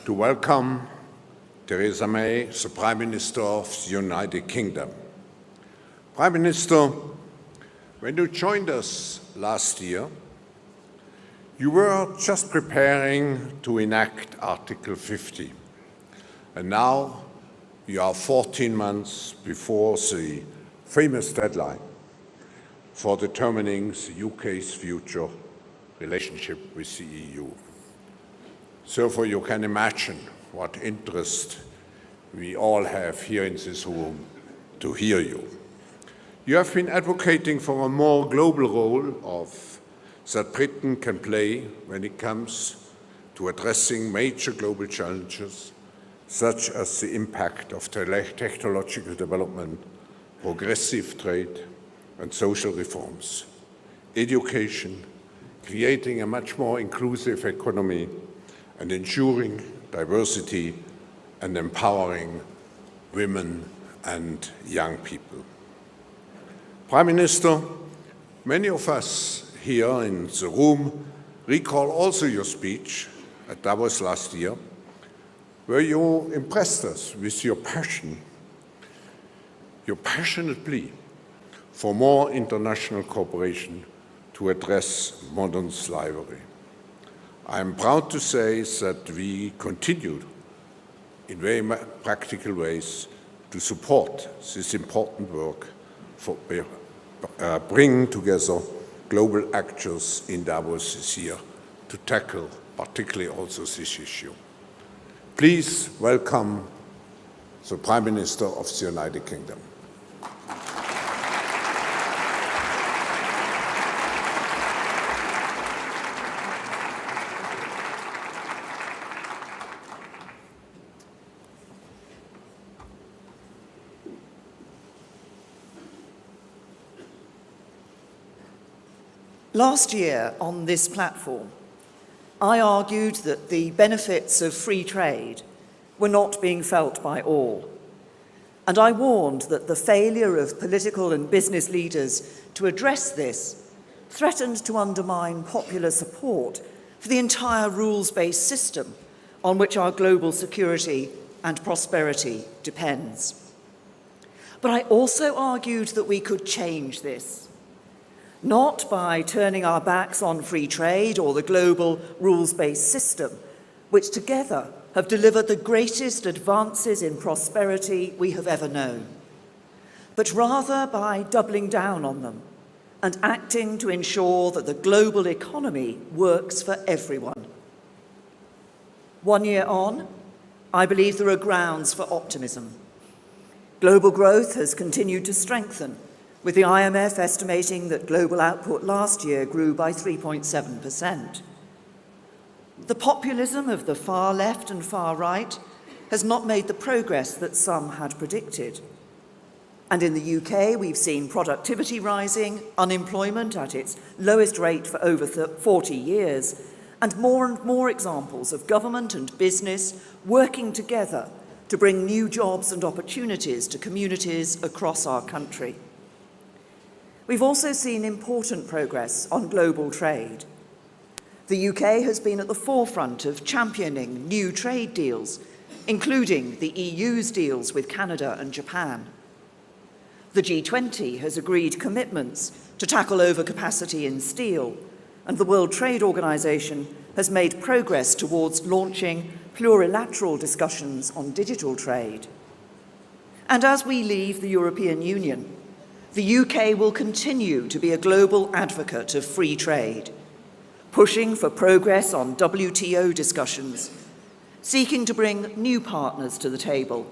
to welcome Theresa May, the Prime Minister of the United Kingdom. Prime Minister, when you joined us last year, you were just preparing to enact Article 50, and now you are 14 months before the famous deadline for determining the UK's future relationship with the EU. Therefore, you can imagine what interest we all have here in this room to hear you. You have been advocating for a more global role that Britain can play when it comes to addressing major global challenges, such as the impact of technological development, progressive trade and social reforms, education, creating a much more inclusive economy, and ensuring diversity and empowering women and young people. Prime Minister, many of us here in the room recall also your speech at Davos last year, where you impressed us with your passionate plea for more international cooperation to address modern slavery. I am proud to say that we continued in very practical ways to support this important work for bringing together global actors in Davos this year to tackle particularly also this issue. Please welcome the Prime Minister of the United Kingdom. Last year, on this platform, I argued that the benefits of free trade were not being felt by all. And I warned that the failure of political and business leaders to address this threatened to undermine popular support for the entire rules-based system on which our global security and prosperity depends. But I also argued that we could change this, not by turning our backs on free trade or the global rules-based system, which together have delivered the greatest advances in prosperity we have ever known, but rather by doubling down on them and acting to ensure that the global economy works for everyone. 1 year on, I believe there are grounds for optimism. Global growth has continued to strengthen, with the IMF estimating that global output last year grew by 3.7%. The populism of the far left and far right has not made the progress that some had predicted. And in the UK, we've seen productivity rising, unemployment at its lowest rate for over 40 years, and more examples of government and business working together to bring new jobs and opportunities to communities across our country. We've also seen important progress on global trade. The UK has been at the forefront of championing new trade deals, including the EU's deals with Canada and Japan. The G20 has agreed commitments to tackle overcapacity in steel, and the World Trade Organization has made progress towards launching plurilateral discussions on digital trade. And as we leave the European Union, the UK will continue to be a global advocate of free trade, pushing for progress on WTO discussions, seeking to bring new partners to the table,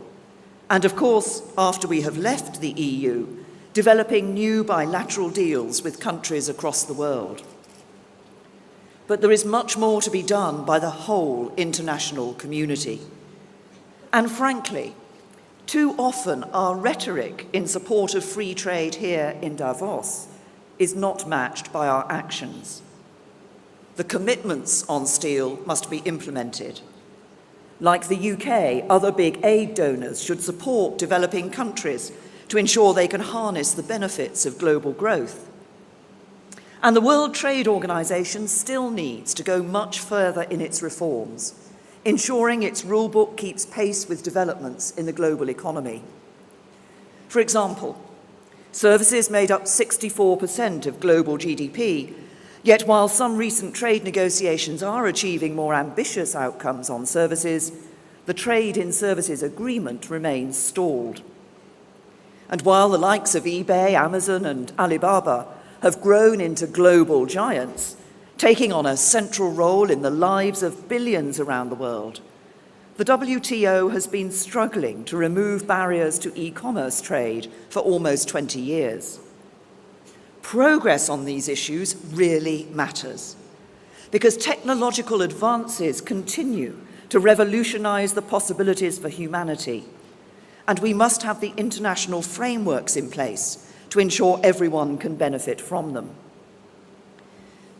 and of course, after we have left the EU, developing new bilateral deals with countries across the world. But there is much more to be done by the whole international community. And frankly, too often our rhetoric in support of free trade here in Davos is not matched by our actions. The commitments on steel must be implemented. Like the UK, other big aid donors should support developing countries to ensure they can harness the benefits of global growth. And the World Trade Organization still needs to go much further in its reforms, ensuring its rulebook keeps pace with developments in the global economy. For example, services made up 64% of global GDP, yet while some recent trade negotiations are achieving more ambitious outcomes on services, the Trade in Services Agreement remains stalled. And while the likes of eBay, Amazon, and Alibaba have grown into global giants, taking on a central role in the lives of billions around the world, the WTO has been struggling to remove barriers to e-commerce trade for almost 20 years. Progress on these issues really matters, because technological advances continue to revolutionize the possibilities for humanity, and we must have the international frameworks in place to ensure everyone can benefit from them.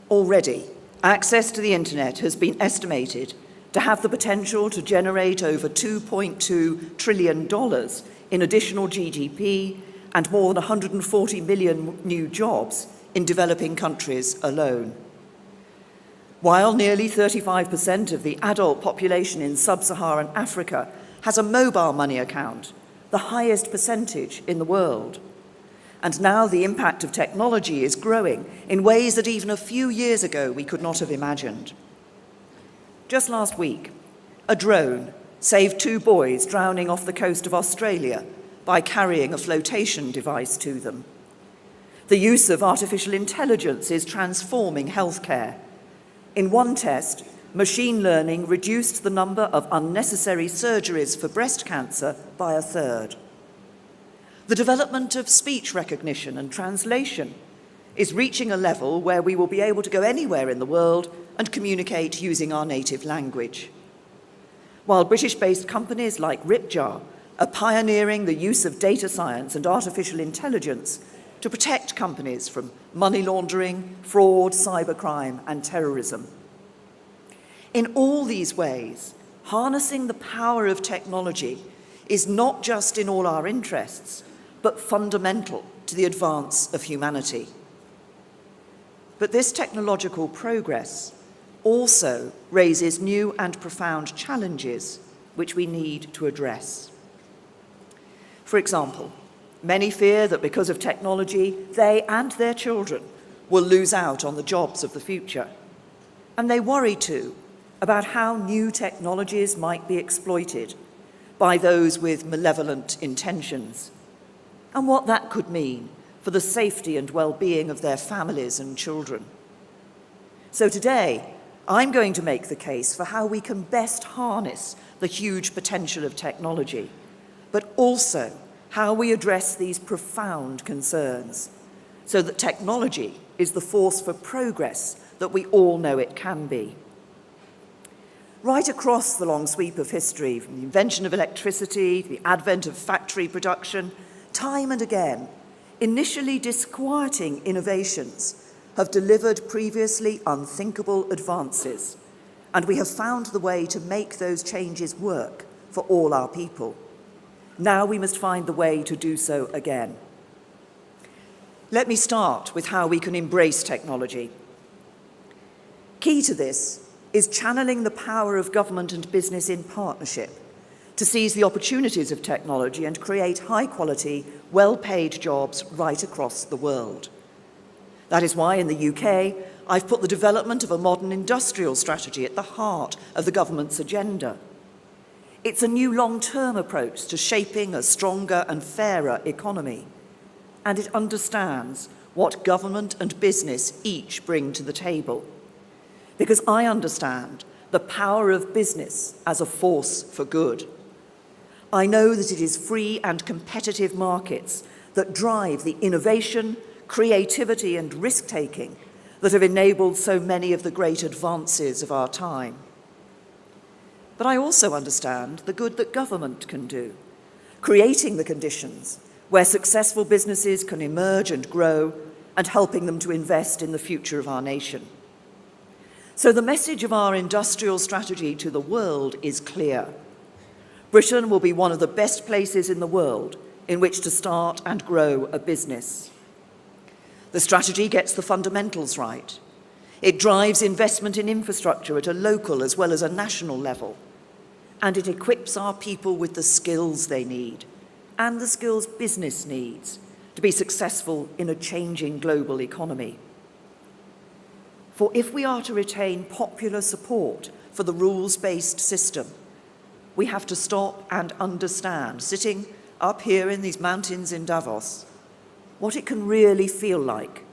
Already, access to the internet has been estimated to have the potential to generate over $2.2 trillion in additional GDP and more than 140 million new jobs in developing countries alone. While nearly 35% of the adult population in sub-Saharan Africa has a mobile money account, the highest percentage in the world. And now the impact of technology is growing in ways that even a few years ago we could not have imagined. Just last week, a drone saved 2 boys drowning off the coast of Australia by carrying a flotation device to them. The use of artificial intelligence is transforming healthcare. In one test, machine learning reduced the number of unnecessary surgeries for breast cancer by 1/3. The development of speech recognition and translation is reaching a level where we will be able to go anywhere in the world and communicate using our native language. While British-based companies like Ripjar are pioneering the use of data science and artificial intelligence to protect companies from money laundering, fraud, cybercrime, and terrorism. In all these ways, harnessing the power of technology is not just in all our interests, but fundamental to the advance of humanity. But this technological progress also raises new and profound challenges which we need to address. For example, many fear that because of technology, they and their children will lose out on the jobs of the future. And they worry too about how new technologies might be exploited by those with malevolent intentions, and what that could mean for the safety and well-being of their families and children. So today, I'm going to make the case for how we can best harness the huge potential of technology, but also how we address these profound concerns, so that technology is the force for progress that we all know it can be. Right across the long sweep of history, from the invention of electricity, the advent of factory production, time and again, initially disquieting innovations have delivered previously unthinkable advances, and we have found the way to make those changes work for all our people. Now we must find the way to do so again. Let me start with how we can embrace technology. Key to this is channeling the power of government and business in partnership to seize the opportunities of technology and create high-quality, well-paid jobs right across the world. That is why in the UK, I've put the development of a modern industrial strategy at the heart of the government's agenda. It's a new long-term approach to shaping a stronger and fairer economy, and it understands what government and business each bring to the table. Because I understand the power of business as a force for good. I know that it is free and competitive markets that drive the innovation, creativity, and risk-taking that have enabled so many of the great advances of our time. But I also understand the good that government can do, creating the conditions where successful businesses can emerge and grow, and helping them to invest in the future of our nation. So the message of our industrial strategy to the world is clear. Britain will be one of the best places in the world in which to start and grow a business. The strategy gets the fundamentals right. It drives investment in infrastructure at a local as well as a national level, and it equips our people with the skills they need and the skills business needs to be successful in a changing global economy. For if we are to retain popular support for the rules-based system, we have to stop and understand, sitting up here in these mountains in Davos, what it can really feel like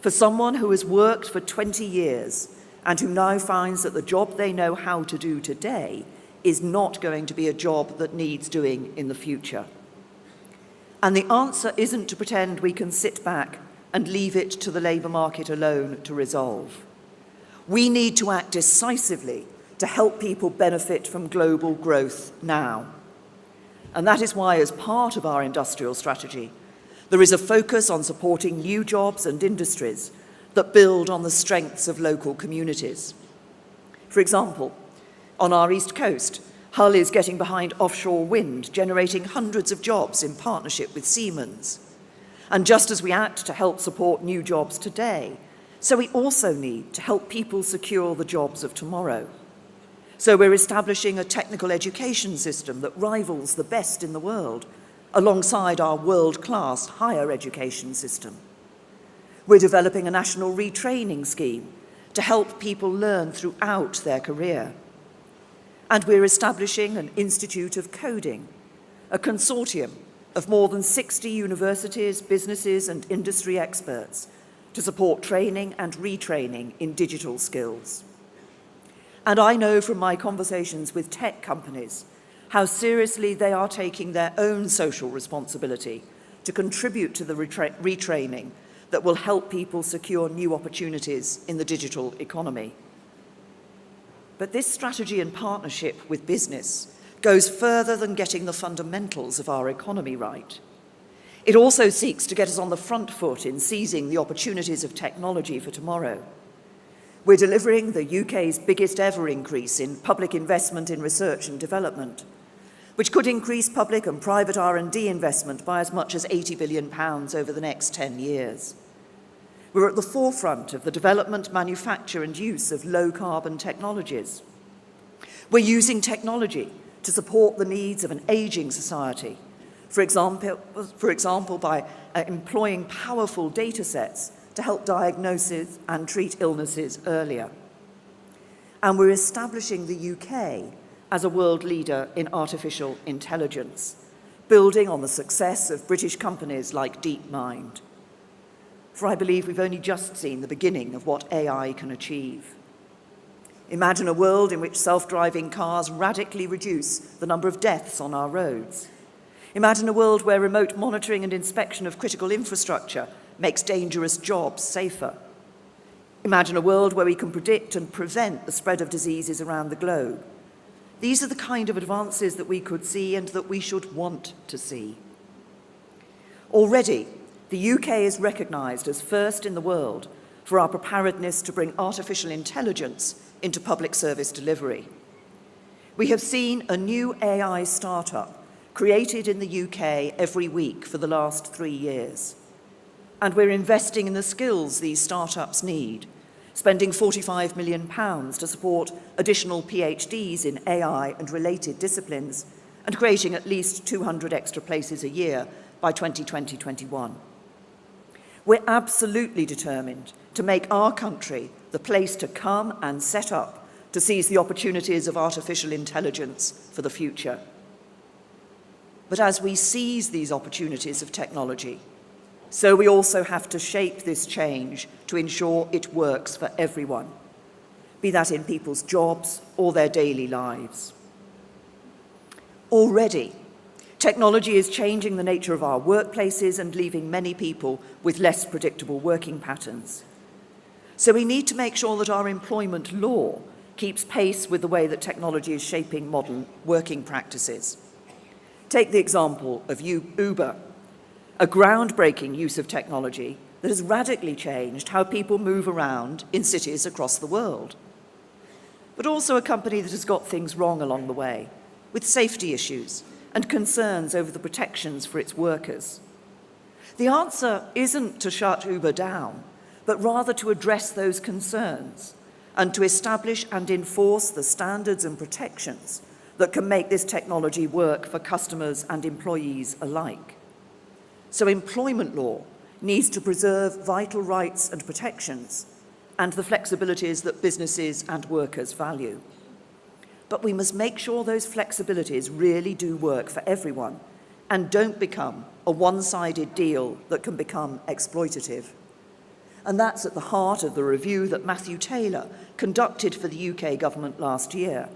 for someone who has worked for 20 years and who now finds that the job they know how to do today is not going to be a job that needs doing in the future. And the answer isn't to pretend we can sit back and leave it to the labour market alone to resolve. We need to act decisively to help people benefit from global growth now. And that is why, as part of our industrial strategy, there is a focus on supporting new jobs and industries that build on the strengths of local communities. For example, on our East Coast, Hull is getting behind offshore wind, generating hundreds of jobs in partnership with Siemens. And just as we act to help support new jobs today, so we also need to help people secure the jobs of tomorrow. So we're establishing a technical education system that rivals the best in the world, alongside our world-class higher education system. We're developing a national retraining scheme to help people learn throughout their career. And we're establishing an Institute of Coding, a consortium of more than 60 universities, businesses, and industry experts to support training and retraining in digital skills. And I know from my conversations with tech companies how seriously they are taking their own social responsibility to contribute to the retraining that will help people secure new opportunities in the digital economy. But this strategy and partnership with business goes further than getting the fundamentals of our economy right. It also seeks to get us on the front foot in seizing the opportunities of technology for tomorrow. We're delivering the UK's biggest ever increase in public investment in research and development, which could increase public and private R&D investment by as much as £80 billion over the next 10 years. We're at the forefront of the development, manufacture and use of low-carbon technologies. We're using technology to support the needs of an ageing society, for example by employing powerful data sets to help diagnose and treat illnesses earlier. And we're establishing the UK as a world leader in artificial intelligence, building on the success of British companies like DeepMind. For I believe we've only just seen the beginning of what AI can achieve. Imagine a world in which self-driving cars radically reduce the number of deaths on our roads. Imagine a world where remote monitoring and inspection of critical infrastructure makes dangerous jobs safer. Imagine a world where we can predict and prevent the spread of diseases around the globe. These are the kind of advances that we could see and that we should want to see. Already, the UK is recognised as first in the world for our preparedness to bring artificial intelligence into public service delivery. We have seen a new AI startup created in the UK every week for the last 3 years. And we're investing in the skills these startups need, spending £45 million to support additional PhDs in AI and related disciplines, and creating at least 200 extra places a year by 2020-21. We're absolutely determined to make our country the place to come and set up to seize the opportunities of artificial intelligence for the future. But as we seize these opportunities of technology, so we also have to shape this change to ensure it works for everyone, be that in people's jobs or their daily lives. Already, technology is changing the nature of our workplaces and leaving many people with less predictable working patterns. So we need to make sure that our employment law keeps pace with the way that technology is shaping modern working practices. Take the example of Uber, a groundbreaking use of technology that has radically changed how people move around in cities across the world. But also a company that has got things wrong along the way, with safety issues and concerns over the protections for its workers. The answer isn't to shut Uber down, but rather to address those concerns and to establish and enforce the standards and protections that can make this technology work for customers and employees alike. So employment law needs to preserve vital rights and protections and the flexibilities that businesses and workers value. But we must make sure those flexibilities really do work for everyone and don't become a one-sided deal that can become exploitative. And that's at the heart of the review that Matthew Taylor conducted for the UK government last year.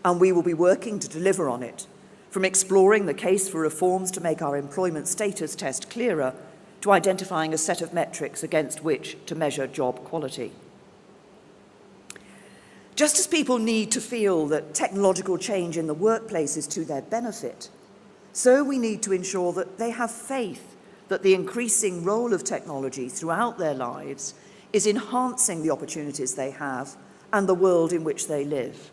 And we will be working to deliver on it, from exploring the case for reforms to make our employment status test clearer, to identifying a set of metrics against which to measure job quality. Just as people need to feel that technological change in the workplace is to their benefit, so we need to ensure that they have faith that the increasing role of technology throughout their lives is enhancing the opportunities they have and the world in which they live.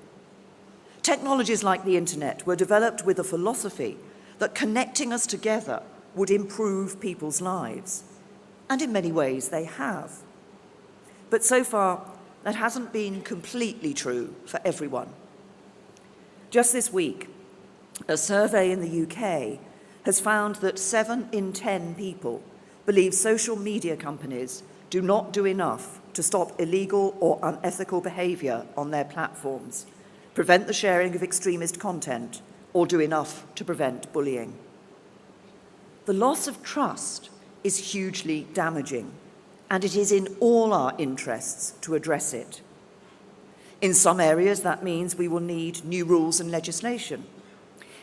Technologies like the internet were developed with a philosophy that connecting us together would improve people's lives. And in many ways they have. But so far, that hasn't been completely true for everyone. Just this week, a survey in the UK has found that 7 in 10 people believe social media companies do not do enough to stop illegal or unethical behaviour on their platforms, prevent the sharing of extremist content, or do enough to prevent bullying. The loss of trust is hugely damaging, and it is in all our interests to address it. In some areas, that means we will need new rules and legislation.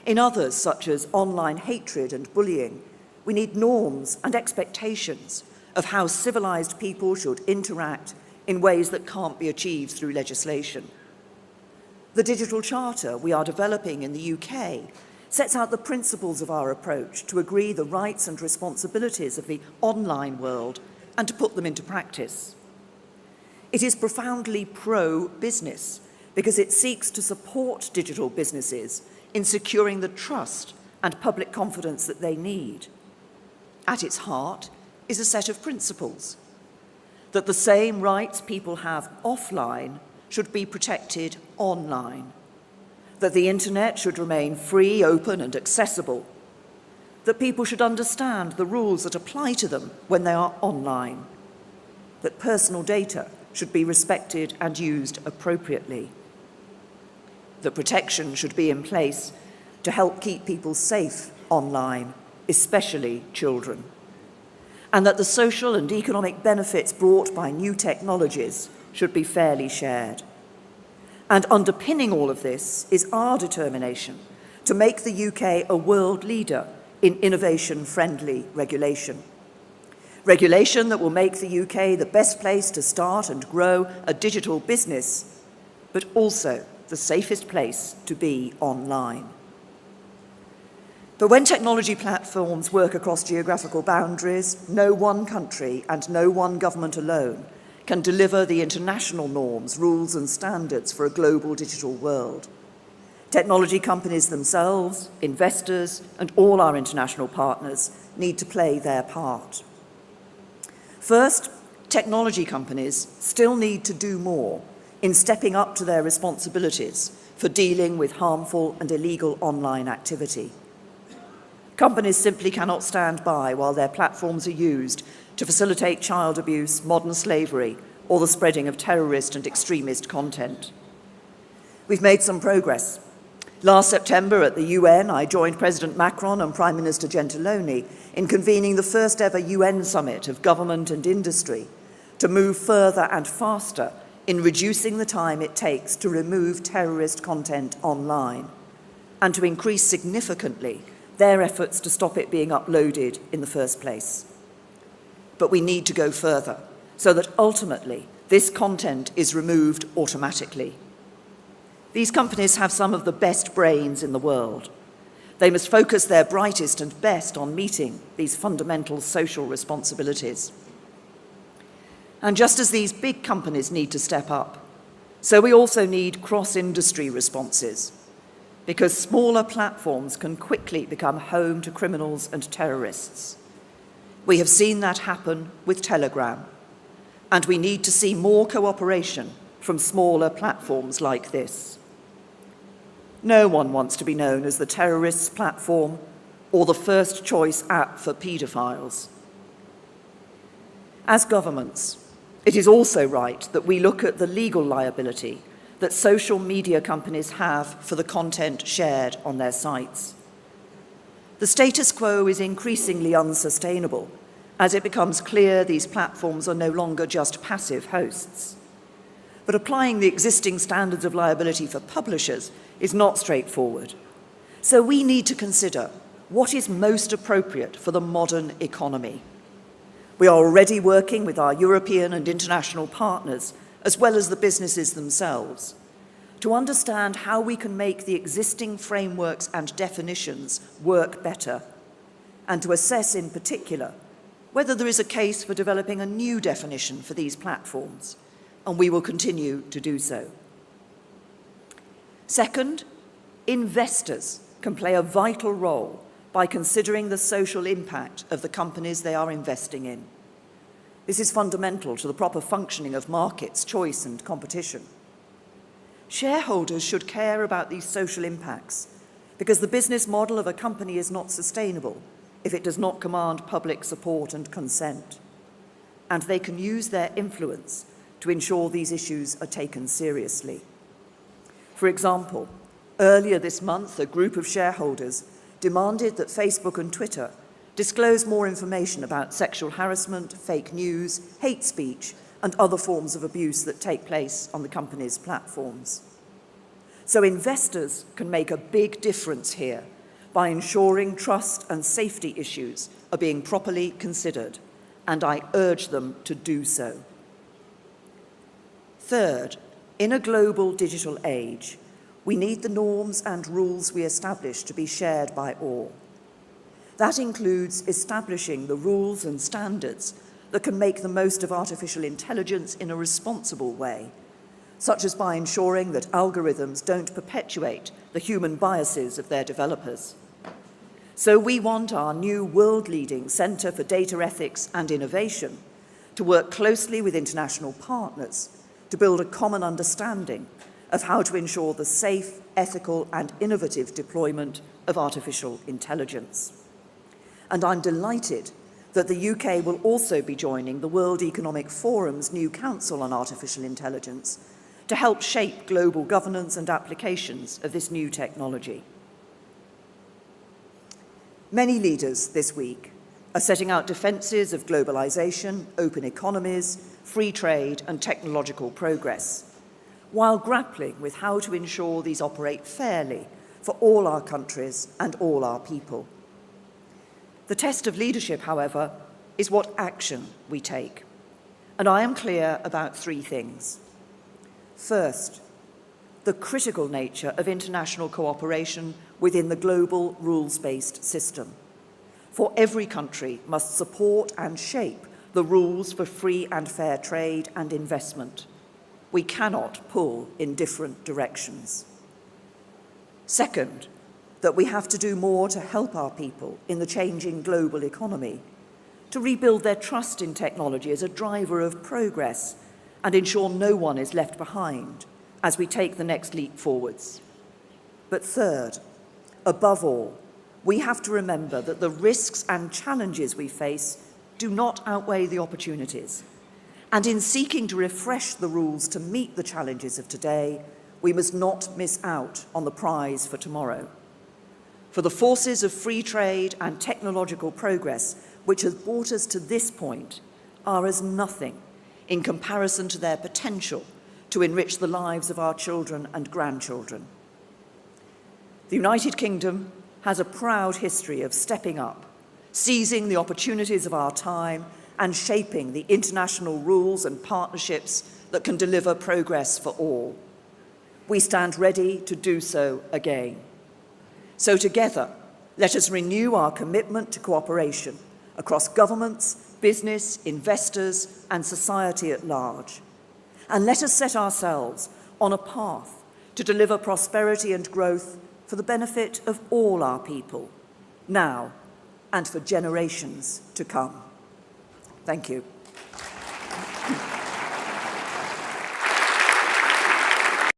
In others, such as online hatred and bullying, we need norms and expectations of how civilized people should interact in ways that can't be achieved through legislation. The digital charter we are developing in the UK sets out the principles of our approach to agree the rights and responsibilities of the online world and to put them into practice. It is profoundly pro-business because it seeks to support digital businesses in securing the trust and public confidence that they need. At its heart is a set of principles that the same rights people have offline should be protected online, that the internet should remain free, open, and accessible, that people should understand the rules that apply to them when they are online, that personal data should be respected and used appropriately, that protection should be in place to help keep people safe online, especially children, and that the social and economic benefits brought by new technologies should be fairly shared. And underpinning all of this is our determination to make the UK a world leader in innovation-friendly regulation. Regulation that will make the UK the best place to start and grow a digital business, but also the safest place to be online. But when technology platforms work across geographical boundaries, no one country and no one government alone can deliver the international norms, rules, and standards for a global digital world. Technology companies themselves, investors, and all our international partners need to play their part. First, technology companies still need to do more in stepping up to their responsibilities for dealing with harmful and illegal online activity. Companies simply cannot stand by while their platforms are used to facilitate child abuse, modern slavery, or the spreading of terrorist and extremist content. We've made some progress. Last September at the UN, I joined President Macron and Prime Minister Gentiloni in convening the first ever UN summit of government and industry to move further and faster in reducing the time it takes to remove terrorist content online and to increase significantly their efforts to stop it being uploaded in the first place. But we need to go further so that ultimately this content is removed automatically. These companies have some of the best brains in the world. They must focus their brightest and best on meeting these fundamental social responsibilities. And just as these big companies need to step up, so we also need cross-industry responses, because smaller platforms can quickly become home to criminals and terrorists. We have seen that happen with Telegram, and we need to see more cooperation from smaller platforms like this. No one wants to be known as the terrorists' platform or the first choice app for paedophiles. As governments, it is also right that we look at the legal liability that social media companies have for the content shared on their sites. The status quo is increasingly unsustainable as it becomes clear these platforms are no longer just passive hosts. But applying the existing standards of liability for publishers is not straightforward. So we need to consider what is most appropriate for the modern economy. We are already working with our European and international partners, as well as the businesses themselves, to understand how we can make the existing frameworks and definitions work better, and to assess in particular whether there is a case for developing a new definition for these platforms, and we will continue to do so. Second, investors can play a vital role by considering the social impact of the companies they are investing in. This is fundamental to the proper functioning of markets, choice, and competition. Shareholders should care about these social impacts because the business model of a company is not sustainable if it does not command public support and consent. And they can use their influence to ensure these issues are taken seriously. For example, earlier this month, a group of shareholders demanded that Facebook and Twitter disclose more information about sexual harassment, fake news, hate speech, and other forms of abuse that take place on the company's platforms. So investors can make a big difference here by ensuring trust and safety issues are being properly considered, and I urge them to do so. Third, in a global digital age, we need the norms and rules we establish to be shared by all. That includes establishing the rules and standards that can make the most of artificial intelligence in a responsible way, such as by ensuring that algorithms don't perpetuate the human biases of their developers. So we want our new world-leading Centre for Data Ethics and Innovation to work closely with international partners to build a common understanding of how to ensure the safe, ethical, and innovative deployment of artificial intelligence. And I'm delighted that the UK will also be joining the World Economic Forum's new Council on Artificial Intelligence to help shape global governance and applications of this new technology. Many leaders this week are setting out defences of globalisation, open economies, free trade, and technological progress, while grappling with how to ensure these operate fairly for all our countries and all our people. The test of leadership, however, is what action we take. And I am clear about three things. First, the critical nature of international cooperation within the global rules-based system. For every country must support and shape the rules for free and fair trade and investment. We cannot pull in different directions. Second, that we have to do more to help our people in the changing global economy, to rebuild their trust in technology as a driver of progress and ensure no one is left behind as we take the next leap forwards. But third, above all, we have to remember that the risks and challenges we face do not outweigh the opportunities. And in seeking to refresh the rules to meet the challenges of today, we must not miss out on the prize for tomorrow. For the forces of free trade and technological progress which has brought us to this point are as nothing in comparison to their potential to enrich the lives of our children and grandchildren. The United Kingdom has a proud history of stepping up, seizing the opportunities of our time, and shaping the international rules and partnerships that can deliver progress for all. We stand ready to do so again. So together, let us renew our commitment to cooperation across governments, business, investors, and society at large. And let us set ourselves on a path to deliver prosperity and growth for the benefit of all our people, now and for generations to come. Thank you.